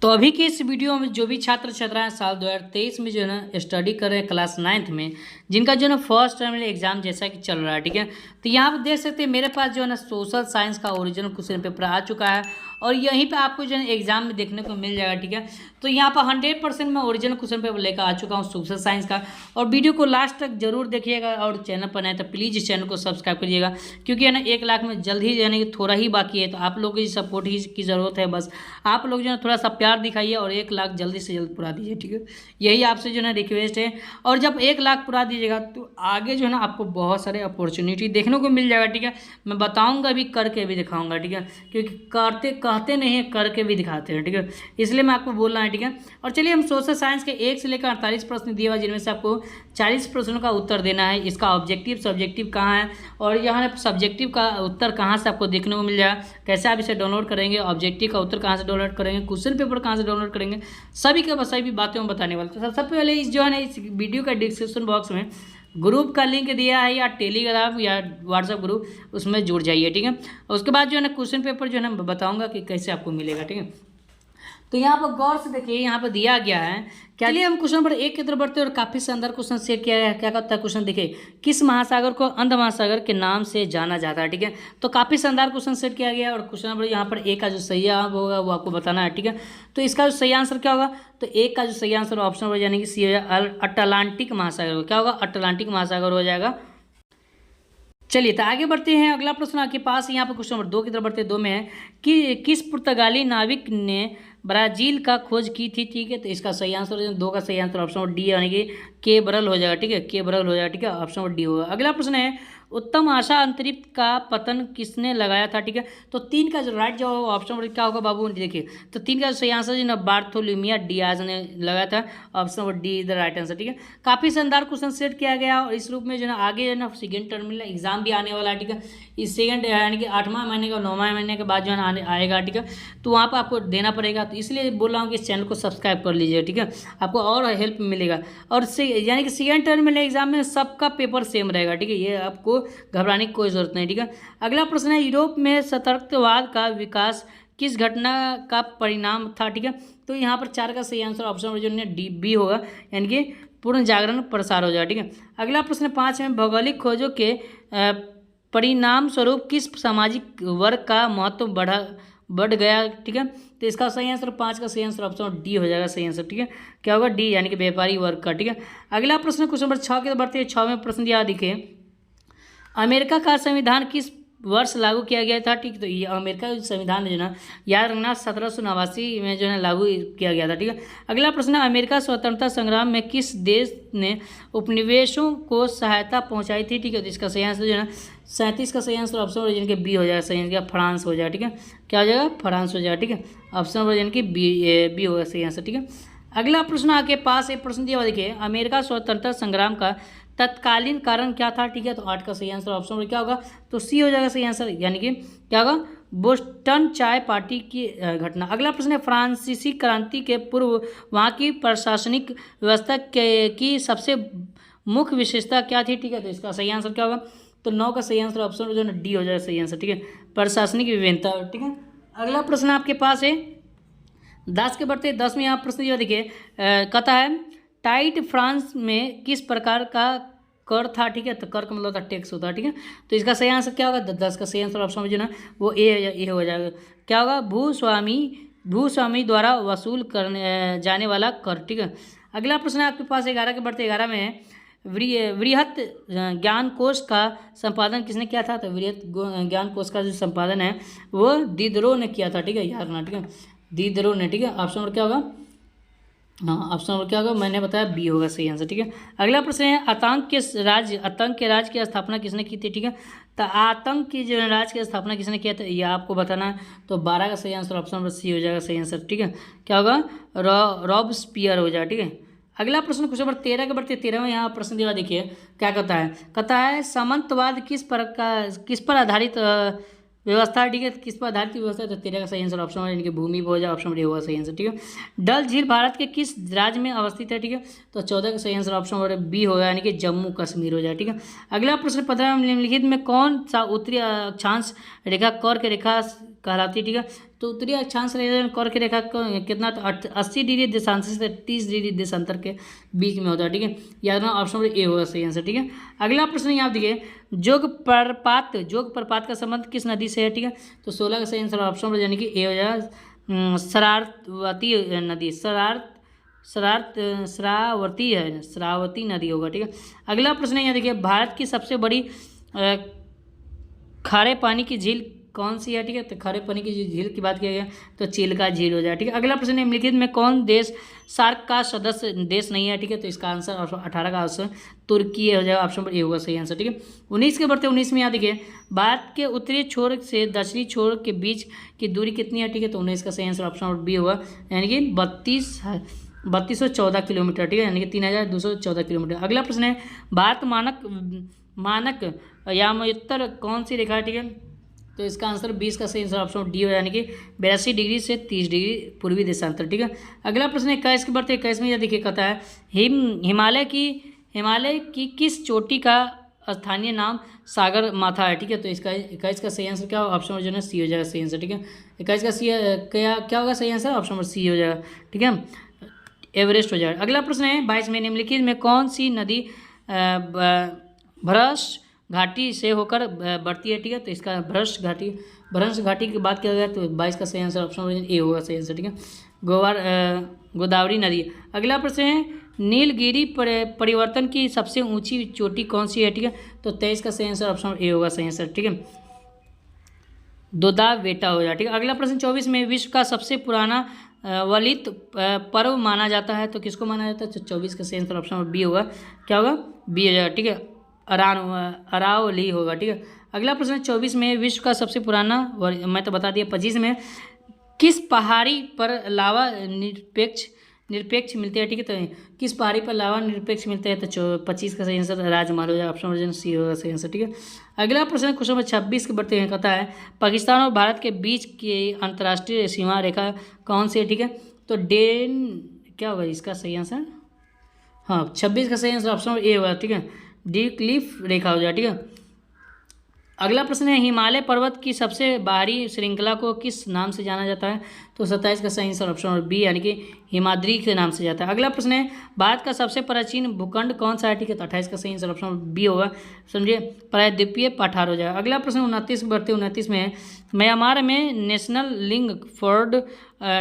तो अभी के इस वीडियो में जो भी छात्र छात्राएं साल 2023 में जो है ना स्टडी कर रहे हैं क्लास 9th में, जिनका जो है ना फर्स्ट टर्म एग्जाम जैसा कि चल रहा है, ठीक है। तो यहाँ पर देख सकते हैं मेरे पास जो है ना सोशल साइंस का ओरिजिनल क्वेश्चन पेपर आ चुका है और यहीं पे आपको जो है एग्जाम में देखने को मिल जाएगा, ठीक है। तो यहाँ पर 100% मैं ओरिजिनल क्वेश्चन पेपर लेकर आ चुका हूँ सोशल साइंस का। और वीडियो को लास्ट तक जरूर देखिएगा और चैनल पर नए तो प्लीज़ इस चैनल को सब्सक्राइब करिएगा, क्योंकि है ना 1 लाख में जल्द ही यानी कि थोड़ा ही बाकी है। तो आप लोगों की सपोर्ट ही की ज़रूरत है, बस आप लोग जो है थोड़ा सा प्यार दिखाइए और 1 लाख जल्दी से जल्द पूरा दीजिए, ठीक है। यही आपसे जो है ना रिक्वेस्ट है। और जब 1 लाख पूरा दीजिएगा तो आगे जो है ना आपको बहुत सारे अपॉर्चुनिटी देखने को मिल जाएगा, ठीक है। मैं बताऊंगा भी, करके भी दिखाऊंगा, ठीक है, क्योंकि करते कहते नहीं है, करके भी दिखाते हैं, ठीक है। इसलिए मैं आपको बोल रहा है, ठीक है। और चलिए हम सोशल साइंस के 1 से लेकर 48 प्रश्न दिए हुआ, जिनमें से आपको 40 प्रश्नों का उत्तर देना है। इसका ऑब्जेक्टिव सब्जेक्टिव कहाँ है और यहाँ सब्जेक्टिव का उत्तर कहाँ से आपको देखने को मिल जाएगा, कैसे आप इसे डाउनलोड करेंगे, ऑब्जेक्टिव का उत्तर कहाँ से डाउनलोड करेंगे, क्वेश्चन पेपर कहाँ से डाउनलोड करेंगे, सभी के बस सभी बातें हम बताने वाले। तो सबसे पहले इस जो है ना इस वीडियो का डिस्क्रिप्शन बॉक्स में ग्रुप का लिंक दिया है, या टेलीग्राम या व्हाट्सएप ग्रुप, उसमें जुड़ जाइए, ठीक है। उसके बाद जो है ना क्वेश्चन पेपर जो है ना बताऊंगा कि कैसे आपको मिलेगा, ठीक है। तो यहाँ पर गौर से देखिए, यहाँ पर दिया गया है। चलिए हम क्वेश्चन नंबर 1 की तरफ बढ़ते हैं और काफ़ी शानदार क्वेश्चन शेयर किया गया है। क्या कहता है क्वेश्चन, देखिए, किस महासागर को अंध महासागर के नाम से जाना जाता है, ठीक है। तो काफ़ी शानदार क्वेश्चन सेट किया गया है और क्वेश्चन नंबर यहाँ पर 1 का जो सही जवाब होगा वो आपको बताना है, ठीक है। तो इसका जो सही आंसर क्या होगा, तो 1 का जो सही आंसर ऑप्शन नंबर यानी कि सी हो जाएगा, अटलांटिक महासागर। क्या होगा, अटलांटिक महासागर हो जाएगा। चलिए तो आगे बढ़ते हैं, अगला प्रश्न आपके पास यहाँ पर क्वेश्चन नंबर 2 की तरफ बढ़ते हैं। 2 में है कि किस पुर्तगाली नाविक ने ब्राजील का खोज की थी, ठीक है। तो इसका सही आंसर 2 का सही आंसर ऑप्शन नंबर डी यानी कि केब्रल हो जाएगा, ठीक है, केब्रल हो जाएगा, ठीक है, ऑप्शन नंबर डी होगा। अगला प्रश्न है उत्तम आशा अंतरिक्ष का पतन किसने लगाया था, ठीक है। तो 3 का जो राइट जवाब ऑप्शन नंबर क्या होगा बाबू, देखिए। तो 3 का सही आंसर जो ना बार्थोलोमिया डियाज ने लगाया था, option number D is the right answer, ठीक है। काफ़ी शानदार क्वेश्चन सेट किया गया और इस रूप में जो ना आगे जो ना सेकेंड टर्मिनल एग्जाम भी आने वाला है, ठीक है। इस सेकेंड यानी कि 8वां महीने का 9वां महीने के बाद जो है आने आएगा, ठीक है। तो वहाँ पर आपको देना पड़ेगा, तो इसलिए बोल रहा हूँ कि इस चैनल को सब्सक्राइब कर लीजिए, ठीक है, आपको और हेल्प मिलेगा। और यानी कि सेकेंड टर्मिनल एग्जाम में सबका पेपर सेम रहेगा, ठीक है, ये आपको घबराने की कोई ज़रूरत नहीं, ठीक है। अगला प्रश्न है यूरोप में सतर्कवाद का विकास किस घटना का परिणाम था, ठीक है। तो यहाँ पर 4 का सही आंसर ऑप्शन नंबर जो है डी बी होगा, यानी कि पूर्ण जागरण प्रसार हो जाएगा, ठीक है। अगला प्रश्न 5 में भौगोलिक खोजों के परिणाम स्वरूप किस सामाजिक वर्ग का महत्व बढ़ गया, ठीक है। तो इसका सही आंसर 5 का सही आंसर ऑप्शन डी हो जाएगा, सही आंसर, ठीक है। क्या होगा, डी यानी कि व्यापारी वर्ग का, ठीक है। अगला प्रश्न क्वेश्चन नंबर 6 के बढ़ते हैं। 6वें प्रश्न दिया, देखिए, अमेरिका का संविधान किस वर्ष लागू किया गया था, ठीक। तो ये अमेरिका का संविधान जो ना याद रखना 1789 में जो है लागू किया गया था, ठीक है। अगला प्रश्न है अमेरिका स्वतंत्रता संग्राम में किस देश ने उपनिवेशों को सहायता पहुंचाई थी, ठीक है। तो इसका सही आंसर जो है ना 37 का सही आंसर ऑप्शन नंबर यानी कि बी हो जाएगा, सही आंसर फ्रांस हो जाएगा, ठीक है। क्या हो जाएगा, फ्रांस हो जाएगा, ठीक है, ऑप्शन नंबर यानी कि बी होगा सही आंसर, ठीक है। अगला प्रश्न आपके पास एक प्रश्न दिया हुआ, देखिए, अमेरिका स्वतंत्रता संग्राम का तत्कालीन कारण क्या था, ठीक है। तो 8 का सही आंसर ऑप्शन नंबर क्या होगा, तो सी हो जाएगा सही आंसर, यानी कि क्या होगा, बोस्टन चाय पार्टी की घटना। अगला प्रश्न है फ्रांसीसी क्रांति के पूर्व वहाँ की प्रशासनिक व्यवस्था की सबसे मुख्य विशेषता क्या थी, ठीक है। तो इसका सही आंसर क्या होगा, तो 9 का सही आंसर ऑप्शन जो है डी हो जाएगा सही आंसर, ठीक है, प्रशासनिक विभिन्नता, ठीक है। अगला प्रश्न आपके पास है 10 के बढ़ते 10 में यहाँ प्रश्न दिया, देखिए, कहता है टाइट फ्रांस में किस प्रकार का कर था, ठीक है। तो कर का मतलब होता है टैक्स होता है, ठीक है। तो इसका सही आंसर क्या होगा, 10 का सही आंसर ऑप्शन में जो ना वो ए हो जाएगा। क्या होगा, भूस्वामी द्वारा वसूल करने जाने वाला कर, ठीक है। अगला प्रश्न है आपके पास 11 के बढ़ते 11 में है वृहत ज्ञान कोश का संपादन किसने किया था। तो वृहत ज्ञान कोश का जो संपादन है वो दिदरो ने किया था, ठीक है, यार ना, ठीक है, दिदरो ने, ठीक है। ऑप्शन नंबर क्या होगा, हाँ, ऑप्शन नंबर क्या होगा, मैंने बताया बी होगा सही आंसर, ठीक है। अगला प्रश्न है आतंक के राज की स्थापना किसने की थी, ठीक है। तो आतंक की जो राज की स्थापना किसने किया था ये आपको बताना है। तो 12 का सही आंसर ऑप्शन नंबर सी हो जाएगा सही आंसर, ठीक है। क्या होगा, रॉबस्पियर हो जाएगा, ठीक है। अगला प्रश्न क्वेश्चन नंबर 13 के बढ़ते 13 में यहाँ प्रश्न दिया, देखिए क्या कहता है सामंतवाद किस पर आधारित व्यवस्था, ठीक है, किस पर आधारित व्यवस्था है। तो 13 का सही आंसर ऑप्शन है यानी कि भूमि हो जाए, ऑप्शन डी होगा सही आंसर, ठीक है। डल झील भारत के किस राज्य में अवस्थित है, ठीक है। तो 14 का सही आंसर ऑप्शन बी होगा यानी कि जम्मू कश्मीर हो जाए, ठीक है। अगला प्रश्न 15 में निम्नलिखित में कौन सा उत्तरी अक्षांश रेखा कहलाती है, ठीक है। तो उत्तरी अक्षांश रेखा कर्क रेखा कितना, तो 80 डिग्री देशांतर से 30 डिग्री देशांतर के बीच में होता है, ठीक है। याद रखना ऑप्शन नंबर ए होगा सही आंसर, ठीक है। अगला प्रश्न यहाँ देखिए, जोग प्रपात का संबंध किस नदी से है, ठीक है। तो 16 का सही आंसर ऑप्शन नंबर यानी कि ए हो जाएगा शरारती नदी, श्रावती नदी होगा, ठीक है। अगला प्रश्न यहाँ देखिए, भारत की सबसे बड़ी खारे पानी की झील कौन सी है, ठीक है। तो खारे पानी की झील की बात किया गया तो चिल्का झील हो जाए, ठीक है। अगला प्रश्न, निम्नलिखित में कौन देश सार्क का सदस्य देश नहीं है, ठीक है। तो इसका आंसर 18 का आंसर तुर्की हो जाएगा, ऑप्शन नंबर ए होगा सही आंसर, ठीक है। 19 के बढ़ते 19 में यहाँ देखिए, भारत के उत्तरी छोर से दक्षिणी छोर के बीच की दूरी कितनी है, ठीक है। तो 19 का सही आंसर ऑप्शन नंबर बी होगा, यानी कि 3214 किलोमीटर, ठीक है, यानी कि 3214 किलोमीटर। अगला प्रश्न है, भारत मानक यामोत्तर कौन सी रेखा है, ठीक है। तो इसका आंसर 20 का सही आंसर ऑप्शन डी हो, यानी कि 82 डिग्री से 30 डिग्री पूर्वी देशांतर, ठीक है। अगला प्रश्न 21 के बढ़ते 21 में यह देखिए, कहता है हिमालय की किस चोटी का स्थानीय नाम सागर माथा है, ठीक है। तो इसका 21 का सही आंसर क्या होगा, ऑप्शन नंबर जो है सी हो जाएगा सही आंसर, ठीक है। 21 का सी क्या होगा सही आंसर, ऑप्शन नंबर सी हो जाएगा, ठीक है, एवरेस्ट हो जाएगा। अगला प्रश्न है 22 में, निम्नलिखित में कौन सी नदी भ्रंश घाटी से होकर बढ़ती है, ठीक है। तो इसका भ्रंश घाटी की बात किया गया तो 22 का सही आंसर ऑप्शन नंबर ए होगा सही आंसर, ठीक है, गोदावरी नदी। अगला प्रश्न है, नीलगिरी परिवर्तन की सबसे ऊंची चोटी कौन सी है, ठीक है। तो 23 का सही आंसर ऑप्शन ए होगा सही आंसर, ठीक है, दोदा बेटा हो जाए, ठीक है। अगला प्रश्न 24 में, विश्व का सबसे पुराना वलित पर्व माना जाता है, तो किसको माना जाता है। तो 24 का सही आंसर ऑप्शन नंबर बी होगा, क्या होगा, बी हो जाएगा, ठीक है, अरावली होगा, ठीक है। अगला प्रश्न 24 में, विश्व का सबसे पुराना, मैं तो बता दिया। 25 में, किस पहाड़ी पर लावा निरपेक्ष मिलते हैं, ठीक है। तो किस पहाड़ी पर लावा निरपेक्ष मिलते हैं, तो 25 का सही आंसर राजमहल हो जाएगा, ऑप्शन नंबर सी होगा सही आंसर, ठीक है। अगला प्रश्न क्वेश्चन नंबर 26 के बढ़ते हैं, कहता है पाकिस्तान और भारत के बीच की अंतर्राष्ट्रीय सीमा रेखा कौन सी है, ठीक है। तो क्या होगा इसका सही आंसर, हाँ 26 का सही आंसर ऑप्शन नंबर ए होगा, ठीक है, डी क्लिफ रेखा हो जाए, ठीक है। अगला प्रश्न है, हिमालय पर्वत की सबसे बाहरी श्रृंखला को किस नाम से जाना जाता है। तो 27 का सही आंसर ऑप्शन नंबर बी, यानी कि हिमाद्री के नाम से जाता है। अगला प्रश्न है, भारत का सबसे प्राचीन भूखंड कौन सा है, ठीक है। तो 28 का सही आंसर ऑप्शन नंबर बी होगा, समझिए, प्रायद्वीपीय पठार हो जाएगा। अगला प्रश्न 29 बढ़ते 29 में है, म्यांमार में नेशनल लिंग फॉर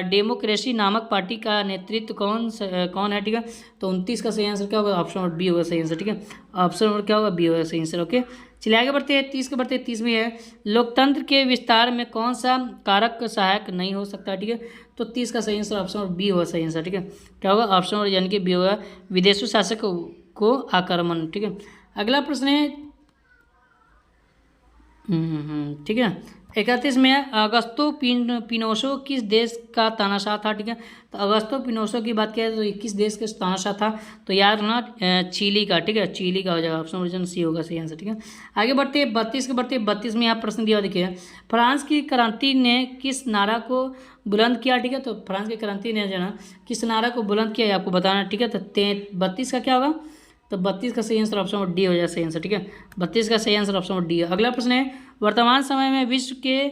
डेमोक्रेसी नामक पार्टी का नेतृत्व कौन है, ठीक है। तो 29 का सही आंसर क्या होगा, ऑप्शन नंबर बी होगा सही आंसर, ठीक है, ऑप्शन नंबर क्या होगा, बी होगा सही आंसर, ओके। चलिए आगे बढ़ते हैं 30 के बढ़ते 30 में है, लोकतंत्र के विस्तार में कौन सा कारक सहायक नहीं हो सकता, ठीक है। तो 30 का सही आंसर ऑप्शन नंबर बी होगा सही आंसर, ठीक है, क्या होगा, ऑप्शन नंबर यानी कि बी होगा, विदेशी शासक को आक्रमण, ठीक है। अगला प्रश्न है ठीक है 31 में, अगस्तो पिनोशो किस देश का तानाशाह था, ठीक है। तो अगस्तो पिनोशो की बात किया तो किस देश का तानाशाह था, तो याद रखना चिली का, ठीक है, चिली का हो जाएगा, ऑप्शन नंबर सी होगा सही आंसर, ठीक है। आगे बढ़ते 32 में यहाँ प्रश्न दिया, देखिए, फ्रांस की क्रांति ने किस नारा को बुलंद किया, ठीक है। तो फ्रांस की क्रांति ने जो है किस नारा को बुलंद किया आपको बताना, ठीक है। तो 32 का क्या होगा, तो 32 का सही आंसर ऑप्शन नंबर डी हो जाए सही आंसर, ठीक है, 32 का सही आंसर ऑप्शन नंबर डी है। अगला प्रश्न है, वर्तमान समय में विश्व के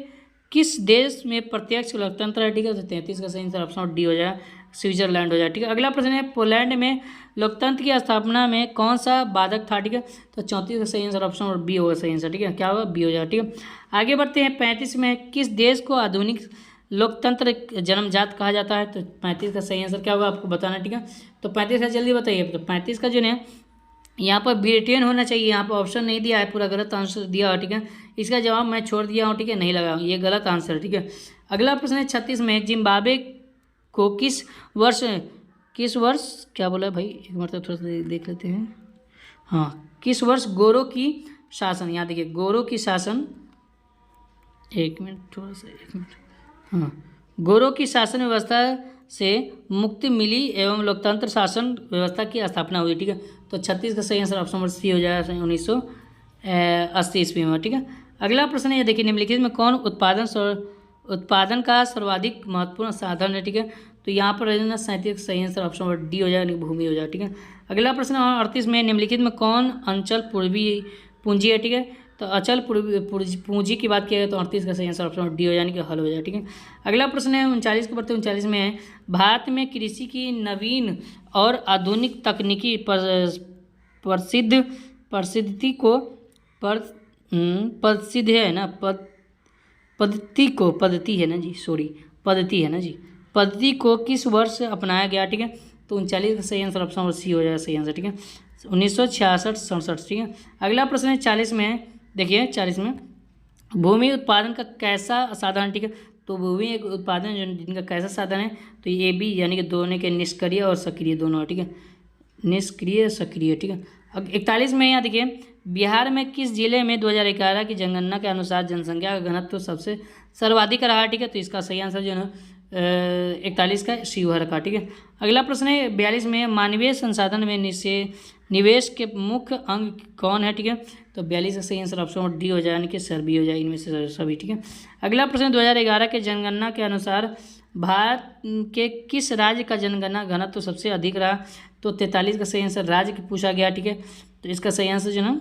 किस देश में प्रत्यक्ष लोकतंत्र है, ठीक है। तो 33 का सही आंसर ऑप्शन नंबर डी हो जाए, स्विट्जरलैंड हो जाए, ठीक है। अगला प्रश्न है, पोलैंड में लोकतंत्र की स्थापना में कौन सा बाधक था, ठीक है। तो 34 का सही आंसर ऑप्शन नंबर बी होगा सही आंसर, ठीक है, क्या होगा, बी हो जाए, ठीक है। आगे बढ़ते हैं 35 में, किस देश को आधुनिक लोकतंत्र जन्मजात कहा जाता है। तो 35 का सही आंसर क्या होगा आपको बताना, ठीक है। तो 35 का जल्दी बताइए। तो 35 का जो है यहाँ पर ब्रिटेन होना चाहिए, यहाँ पर ऑप्शन नहीं दिया है, पूरा गलत आंसर दिया है, ठीक है। इसका जवाब मैं छोड़ दिया हूँ, ठीक है, नहीं लगा, ये गलत आंसर, ठीक है। अगला प्रश्न है 36 में, जिम्बाब्वे को किस वर्ष क्या बोला भाई, एक मतलब थोड़ा सा देख लेते हैं, हाँ, किस वर्ष गोरों की शासन, यहाँ देखिए गोरों की शासन, एक मिनट, हाँ, गोरों की शासन व्यवस्था से मुक्ति मिली एवं लोकतंत्र शासन व्यवस्था की स्थापना हुई, ठीक है। तो 36 का सही आंसर ऑप्शन नंबर सी हो जाएगा 1980 ईस्वी में, ठीक है। अगला प्रश्न है, ये देखिए, निम्नलिखित में कौन उत्पादन का सर्वाधिक महत्वपूर्ण साधन है, ठीक है। तो यहाँ पर 37 सही आंसर ऑप्शन नंबर डी हो जाए, भूमि हो जाए, ठीक है। अगला प्रश्न 38 में, निम्नलिखित में कौन अंचल पूर्वी पूंजी है, ठीक है। तो अचल पूंजी की बात किया जाए तो 38 का सही आंसर ऑप्शन डी हो, यानी कि हल हो जाए। ठीक है, अगला प्रश्न है 39 के बढ़ते 39 में है, भारत में कृषि की नवीन और आधुनिक तकनीकी प्रसिद्धि को प्रसिद्ध है ना, पद्धति है ना जी, सॉरी पद्धति है ना जी, पद्धति को किस वर्ष अपनाया गया। ठीक है, तो 39 का सही आंसर ऑप्शन सी हो जाएगा सही आंसर। ठीक है, 1966-67। ठीक है, अगला प्रश्न है 40 में है, देखिए 40 में भूमि उत्पादन का कैसा साधन। ठीक है, तो भूमि एक उत्पादन जिनका कैसा साधन है, तो ये भी यानी कि दोनों के निष्क्रिय और सक्रिय दोनों। ठीक है, निष्क्रिय सक्रिय। ठीक है, अब 41 में यहाँ देखिए, बिहार में किस जिले में 2011 की जनगणना के अनुसार जनसंख्या का घनत्व सबसे सर्वाधिक रहा। ठीक है, तो इसका सही आंसर जो है ना 41 का शिवहर का। ठीक है, अगला प्रश्न है 42 में, मानवीय संसाधन में निवेश के मुख्य अंग कौन है। ठीक है, तो 42 का सही आंसर ऑप्शन डी हो जाए, यानी कि सर बी हो जाए, इनमें से सभी। ठीक है, अगला प्रश्न 2011 के जनगणना के अनुसार भारत के किस राज्य का जनगणना घनत्व सबसे अधिक रहा, तो 43 का सही आंसर राज्य की पूछा गया। ठीक है, तो इसका सही आंसर जो ना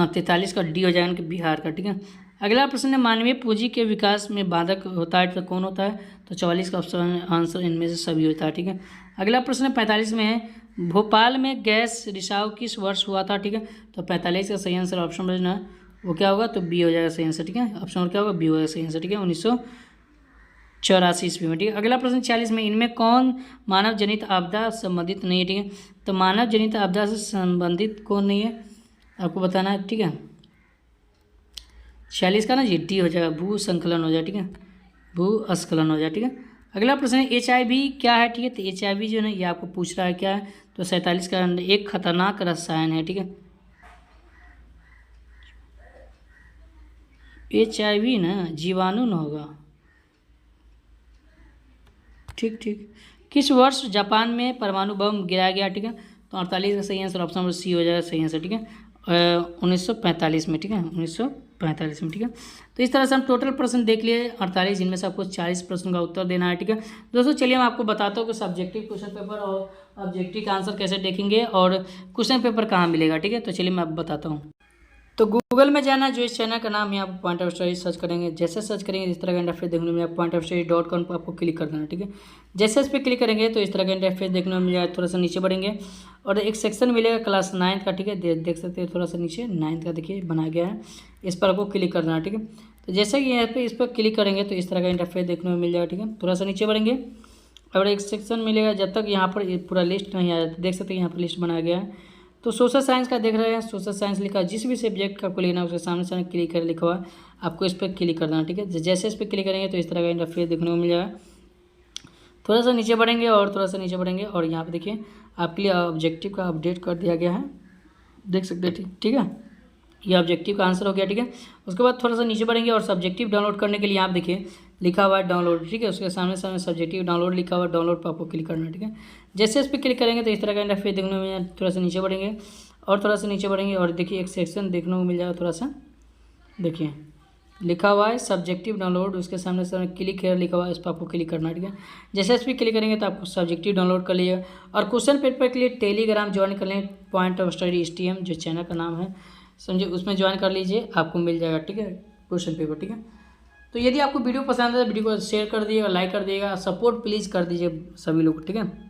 43 का डी हो जाएगा, कि बिहार का। ठीक है, अगला प्रश्न है, मानवीय पूंजी के विकास में बाधक होता है तो कौन होता है, तो 44 का ऑप्शन आंसर इनमें से सभी होता है। ठीक है, अगला प्रश्न 45 में है, भोपाल में गैस रिसाव किस वर्ष हुआ था। ठीक है, तो 45 का सही आंसर ऑप्शन में ना वो क्या होगा, तो बी हो जाएगा सही आंसर। ठीक है, ऑप्शन क्या होगा, बी होगा सही आंसर। ठीक है, 1984 ईस्वी में। ठीक है, अगला प्रश्न 40 में, इनमें कौन मानव जनित आपदा संबंधित नहीं है। ठीक है, तो मानव जनित आपदा से संबंधित कौन नहीं है, आपको बताना है। ठीक है, 46 का ना जी डी हो जाएगा, भूस्खलन हो जाए। ठीक है, भूस्खलन हो जाए। ठीक है, अगला प्रश्न है HIV क्या है। ठीक है, तो HIV जो है ना ये आपको पूछ रहा है क्या है, तो 47 का एक खतरनाक रसायन है। ठीक है, HIV ना जीवाणु ना होगा। ठीक, किस वर्ष जापान में परमाणु बम गिराया गया। ठीक है, तो 48 का सही आंसर ऑप्शन सी हो जाएगा सही आंसर। ठीक है, 1945 में। ठीक है, 1945 में। ठीक है, तो इस तरह से हम टोटल प्रश्न देख लिए 48, जिनमें से आपको 40 प्रश्न का उत्तर देना है। ठीक है दोस्तों, चलिए मैं आपको बताता हूँ कि सब्जेक्टिव क्वेश्चन पेपर और ऑब्जेक्टिव का आंसर कैसे देखेंगे और क्वेश्चन पेपर कहाँ मिलेगा। ठीक है, तो चलिए मैं आपको बताता हूँ। तो गूगल में जाना, जो इस चैनल का नाम है, आप पॉइंट ऑफ स्टडी सर्च करेंगे। जैसे सर्च करेंगे इस तरह का इंटरफेस देखने में, आप pointofstudy.com पर आपको क्लिक कर देना। ठीक है, जैसे इस पर क्लिक करेंगे तो इस तरह का इंटरफेस देखने में मिल जाएगा। थोड़ा सा नीचे बढ़ेंगे और एक सेक्शन मिलेगा क्लास 9 का। ठीक है, देख सकते हैं थोड़ा सा नीचे 9 का देखिए बनाया गया है, इस पर आपको क्लिक कर देना। ठीक है, तो जैसे कि यहाँ पे इस पर क्लिक करेंगे तो इस तरह का इंटरफेस देखने में मिल जाएगा। ठीक है, थोड़ा सा नीचे बढ़ेंगे और एक सेक्शन मिलेगा, जब तक यहाँ पर पूरा लिस्ट नहीं आया, देख सकते हैं यहाँ पर लिस्ट बनाया गया है। तो सोशल साइंस का देख रहे हैं, सोशल साइंस लिखा, जिस भी सब्जेक्ट का आपको लेना है उसके सामने सामने क्लिक कर लिखा हुआ, आपको इस पर क्लिक कर देना। ठीक है, जैसे इस पर क्लिक करेंगे तो इस तरह का इंटरफेस देखने को मिल जाएगा। थोड़ा सा नीचे बढ़ेंगे और थोड़ा सा नीचे बढ़ेंगे और यहाँ पे देखिए आपके लिए ऑब्जेक्टिव का अपडेट कर दिया गया है, देख सकते हैं। ठीक है, ये ऑब्जेक्टिव का आंसर हो गया। ठीक है, उसके बाद थोड़ा सा नीचे बढ़ेंगे और सब्जेक्टिव डाउनलोड करने के लिए आप देखिए लिखा हुआ है डाउनलोड। ठीक है, उसके सामने सामने सब्जेक्टिव डाउनलोड लिखा हुआ है, डाउनलोड पर आपको क्लिक करना है। ठीक है, जैसे इस पर क्लिक करेंगे तो इस तरह का इंटरफेस देखने को मिल जाए। थोड़ा सा नीचे बढ़ेंगे और थोड़ा सा नीचे बढ़ेंगे और देखिए एक सेक्शन देखने को मिल जाएगा, थोड़ा सा देखिए लिखा हुआ है सब्जेक्टिव डाउनलोड, उसके सामने सामने क्लिक हेयर लिखा हुआ है, इस पर आपको क्लिक करना है। ठीक है, जैसे इस पर क्लिक करेंगे तो आपको सब्जेक्टिव डाउनलोड कर लीजिएगा और क्वेश्चन पेपर के लिए टेलीग्राम ज्वाइन कर लें, पॉइंट ऑफ स्टडी STM जो चैनल का नाम है समझिए, उसमें ज्वाइन कर लीजिए, आपको मिल जाएगा। ठीक है, क्वेश्चन पेपर। ठीक है, तो यदि आपको वीडियो पसंद है तो वीडियो को शेयर कर दिएगा, लाइक कर दिएगा, सपोर्ट प्लीज़ कर दीजिए सभी लोग। ठीक है।